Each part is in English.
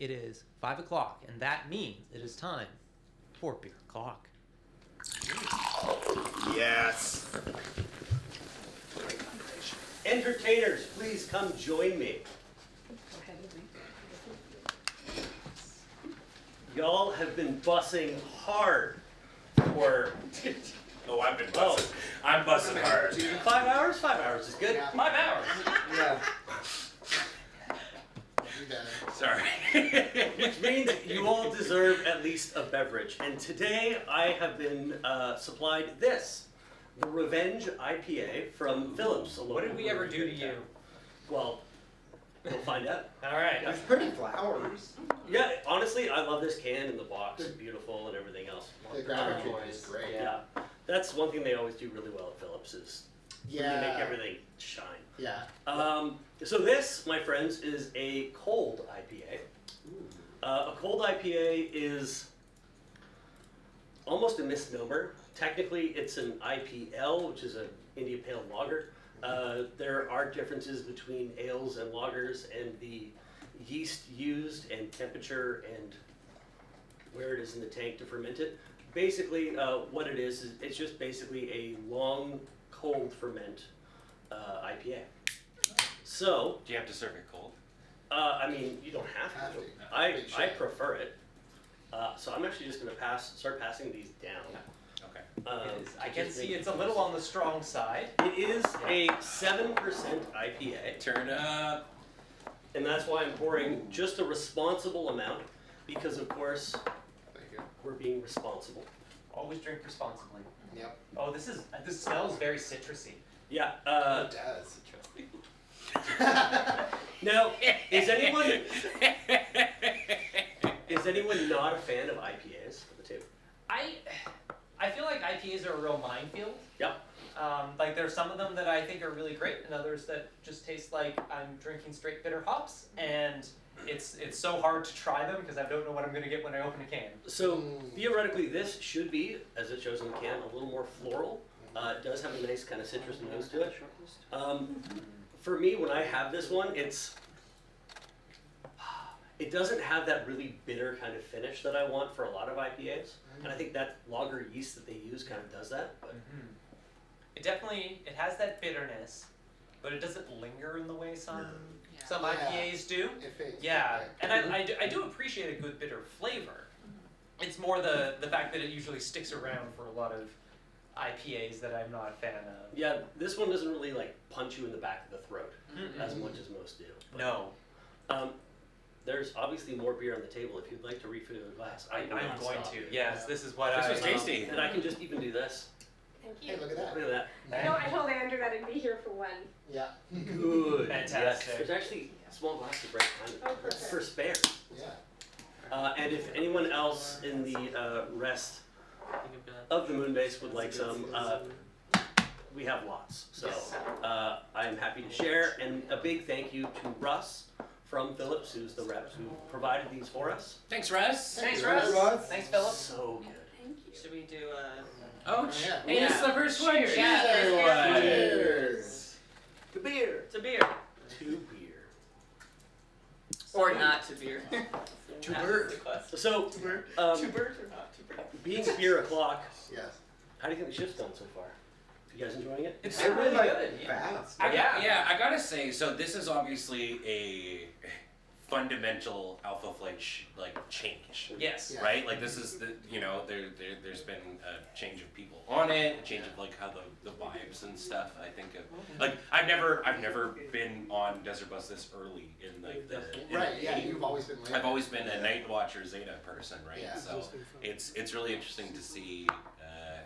it is 5 o'clock, and that means it is time for beer o'clock. Yes. Entertainers, please come join me. Y'all have been bussing hard for... Oh, I've been bussing. I'm bussing hard. 5 hours? 5 hours is good. Yeah. 5 hours. Yeah. Sorry. Which means you all deserve at least a beverage. And today I have been supplied this, the Revenge IPA from Phillips. What did we ever do to you? Well, you'll find out. All right. There's pretty flowers. Yeah, honestly, I love this can and the box. It's beautiful and everything else. The graphic is great. Yeah. That's one thing they always do really well at Phillips is really make everything shine. Yeah. So this, my friends, is a cold IPA. A cold IPA is almost a misnomer. Technically, it's an IPL, which is an India Pale Lager. There are differences between ales and lagers, and the yeast used and temperature and where it is in the tank to ferment it. Basically, what it is it's just basically a long cold ferment IPA. So, Do you have to serve it cold? I mean, you don't have to. I prefer it. So I'm actually just going to start passing these down. Okay. I can see it's a little on the strong side. It is a 7% IPA, Turn up. and that's why I'm pouring just a responsible amount, because of course Thank you. we're being responsible. Always drink responsibly. Yep. Oh, this smells very citrusy. Yeah. It does. Now, is anyone not a fan of IPAs at the table? I feel like IPAs are a real minefield. Yep. Like there's some of them that I think are really great, and others that just taste like I'm drinking straight bitter hops, and it's so hard to try them because I don't know what I'm going to get when I open a can. So theoretically, this should be, as it shows in the can, a little more floral. It does have a nice kind of citrus nose to it. For me, when I have this one, it doesn't have that really bitter kind of finish that I want for a lot of IPAs, and I think that lager yeast that they use kind of does that. But It has that bitterness, but it doesn't linger in the way some Yeah. IPAs do. It fades Yeah, quick. and I do appreciate a good bitter flavor. It's more the fact that it usually sticks around for a lot of IPAs that I'm not a fan of. yeah, this one doesn't really like punch you in the back of the throat as much as most do. But, No. There's obviously more beer on the table. If you'd like to refill your glass, I'm will not going stop to. you. Yes, this is what This I was tasty. And I can just even do this. Thank Hey, you. look at that. Look at that. I told Andrew that I'd be here for one. Yeah. Good. Fantastic. Yes. There's actually small glasses right behind Oh, it perfect. for spare. Yeah. And if anyone else in the rest of the moon base would like some, we have lots. So I am happy to share. And a big thank you to Russ from Phillips, who's the rep who provided these for us. Thanks, Russ. Thanks, Russ. Russ. Thanks, Philip. So good. Thank you. Should we do Oh, Yeah. hey, this is the first one. Cheers. Cheers, everyone. Cheers. To beer. to beer? To beer. Or not to beer? To That's bird. the question. So, To bird or not to bird? being beer o'clock, Yes. how do you think the shift's gone so far? You guys enjoying it? It's I really really like good. it fast. I gotta say, so this is obviously a fundamental alpha flight change. Yes. Yeah. Right? Like this is the there's been a change of people on it, a change of like how the vibes and stuff. I think of like I've never been on Desert Bus this early in like the Right, yeah, you've always been late. I've always been a Night Watcher Zeta person, right? Yeah. So it's really interesting to see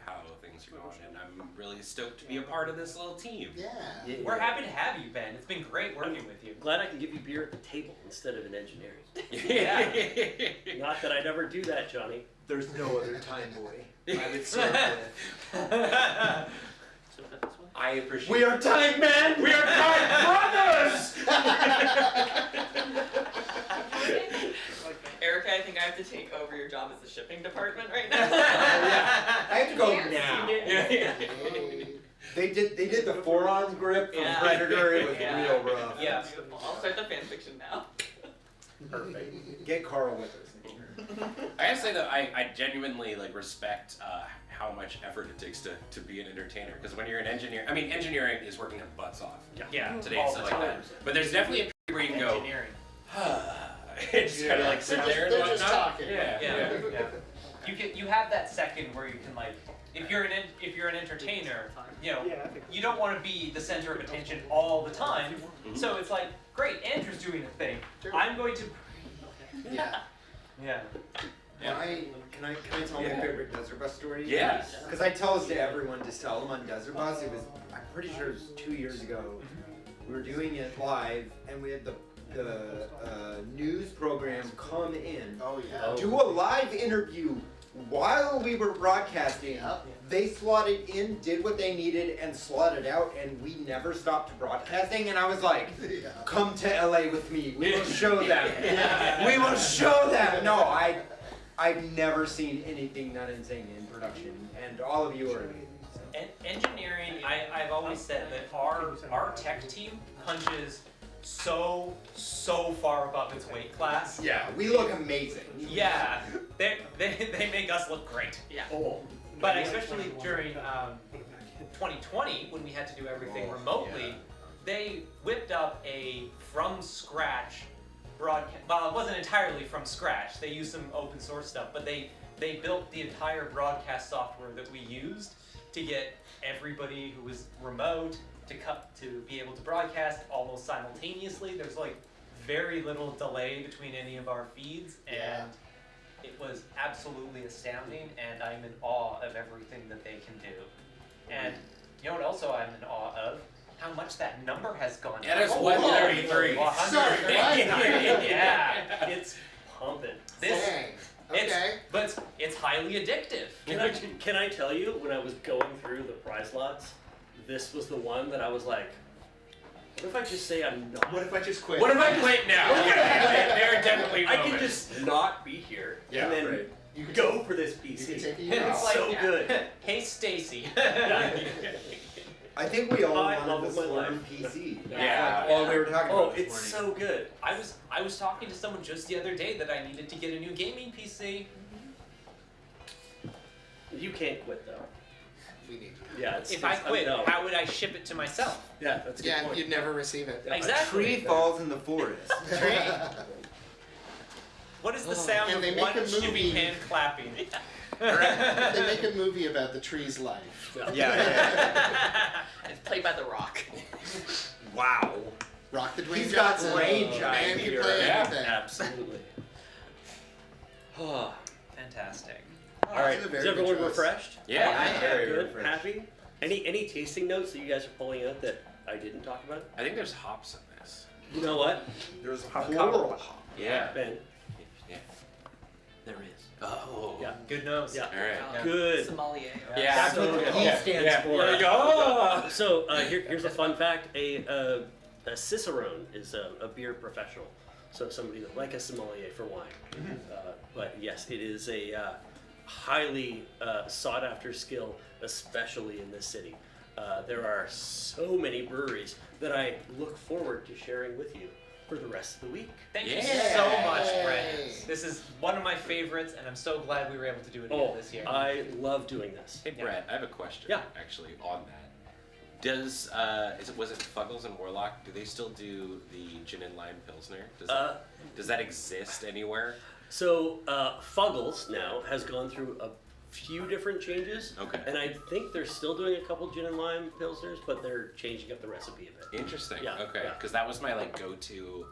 how things are going, and I'm really stoked to be a part of this little team. Yeah. We're happy to have you, Ben. It's been great working with you. Glad I can give you beer at the table instead of in engineering. Yeah. Not that I'd ever do that, Johnny. There's no other time, boy. I would serve with. I appreciate. We are time men. We are time brothers. Erica, I think I have to take over your job as the shipping department right now. I have to go Yes. now. They did the forearm grip from Yeah. Predator. It was Yeah. real rough. Yeah. Beautiful. I'll start the fan fiction now. Perfect. Get Carl with us. I gotta say though, I genuinely like respect how much effort it takes to be an entertainer. Because when you're an engineer, I mean, engineering is working your butts off Yeah. today all and the stuff like time. that. But there's definitely a period where you can go, Engineering. it's kind of like sit there and They're just whatnot. talking. Yeah. You have that second where you can like, if you're an entertainer, you know, you don't want to be the center of attention all the time. So it's like, great, Andrew's doing a thing. I'm going to. Yeah. Yeah. Can I tell my favorite Desert Bus story? Yeah. Because I tell this to everyone, just tell them on Desert Bus. It was, I'm pretty sure it was 2 years ago. We were doing it live, and we had the news program come in, Oh yeah. do a live interview while we were broadcasting. Yep. They slotted in, did what they needed, and slotted out, and we never stopped broadcasting. And I was like, Yeah. come to LA with me. We will show them. We will show them. No, I've never seen anything that insane in production, and all of you are amazing. So. Engineering, I've always said that our tech team punches so far above its weight class. Yeah, we look amazing. Yeah, they make us look great. Yeah. Oh. But especially during 2020, when we had to do everything remotely, they whipped up a from scratch broadcast. Well, it wasn't entirely from scratch. They used some open source stuff, but they built the entire broadcast software that we used to get everybody who was remote to be able to broadcast almost simultaneously. There's like very little delay between any of our feeds, and it was absolutely astounding, and I'm in awe of everything that they can do. And you know what also I'm in awe of? How much that number has gone Yeah, there's up. 133. Sorry, what? Yeah, it's Pumping. this. Dang. It's, Okay. but it's highly addictive. Can I tell you, when I was going through the prize lots, this was the one that I was like, what if I just say I'm not? What if I just quit? What if I quit now? There are definitely I can moments. just not be here Yeah, and then right. You can go for this You PC. can take a And year it's off. like, so good. Hey Stacy. I think we all I wanted love this my Swarm life. PC. Yeah. Like, all we were talking Oh, about this it's morning. so good. I was talking to someone just the other day that I needed to get a new gaming PC. You can't quit though. We need. Yeah. It's, If I it's- quit, no. how would I ship it to myself? Yeah, that's a good Yeah, point. you'd never receive it. Exactly. A tree falls in the forest. What is the sound And they of make one a movie. shipping pan clapping? They make a movie about the tree's life. Yeah. It's played by The Rock. Wow. Rock the Dwayne He's got Johnson. range, I Man can hear. play Yeah. anything. Absolutely. All Fantastic. right. This is a Is very good everyone choice. refreshed? Yeah. I am. Very Good. refreshed. Happy. Any tasting notes that you guys are pulling out that I didn't talk about? I think there's hops in this. You know what, There's Hop plural. cover. Yeah. Ben? Yeah. There is. Oh. Yeah. Good nose. Yeah. All right. Yeah. Good. Sommelier. Yeah. That's So what the good. P stands for. There you go. So here's a fun fact: a cicerone is a beer professional, so somebody like a sommelier for wine. But yes, it is a highly sought after skill, especially in this city. There are so many breweries that I look forward to sharing with you for the rest of the week. Thank you Yeah. so much, Brent. This is one of my favorites, and I'm so glad we were able to do it again this year. I love doing this. Hey Brett, I have a question. Yeah. Actually, on that, was it Fuggles and Warlock? Do they still do the gin and lime pilsner? Does that exist anywhere? So Fuggles now has gone through a few different changes. Okay. And I think they're still doing a couple gin and lime pilsners, but they're changing up the recipe a bit. Interesting. Yeah, Okay. yeah. Because that was my like go-to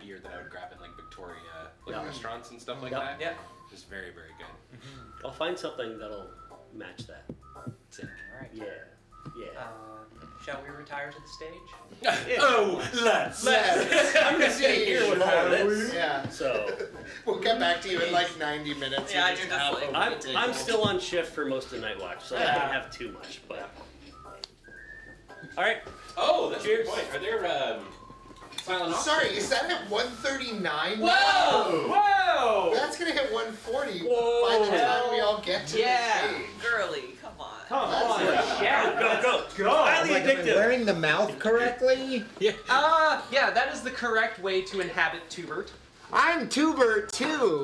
beer that I would grab at like Victoria Yeah. restaurants and stuff like Yeah. that. Yeah. Just very, very good. I'll find something that'll match that. Sick. All right. Yeah. Yeah. Shall we retire to the stage? Oh, let's. I'm just gonna hear what all this. Yeah. So We'll get back to you in like 90 minutes. Yeah, You you're just just have like- a I'm table. still on shift for most of Night Watch, so I Yeah. can't have too much. But all right. Oh, that's Cheers. a good point. Are there silent auction? Sorry, is that at 139? Whoa! Whoa! That's gonna hit 140 Whoa. by the time we all get to Yeah. the stage. Girly, come on. Come That's on, it. yeah. Go. Highly Like, am I addictive. wearing the mouth correctly? Yeah, that is the correct way to inhabit Tubert. I'm Tubert too.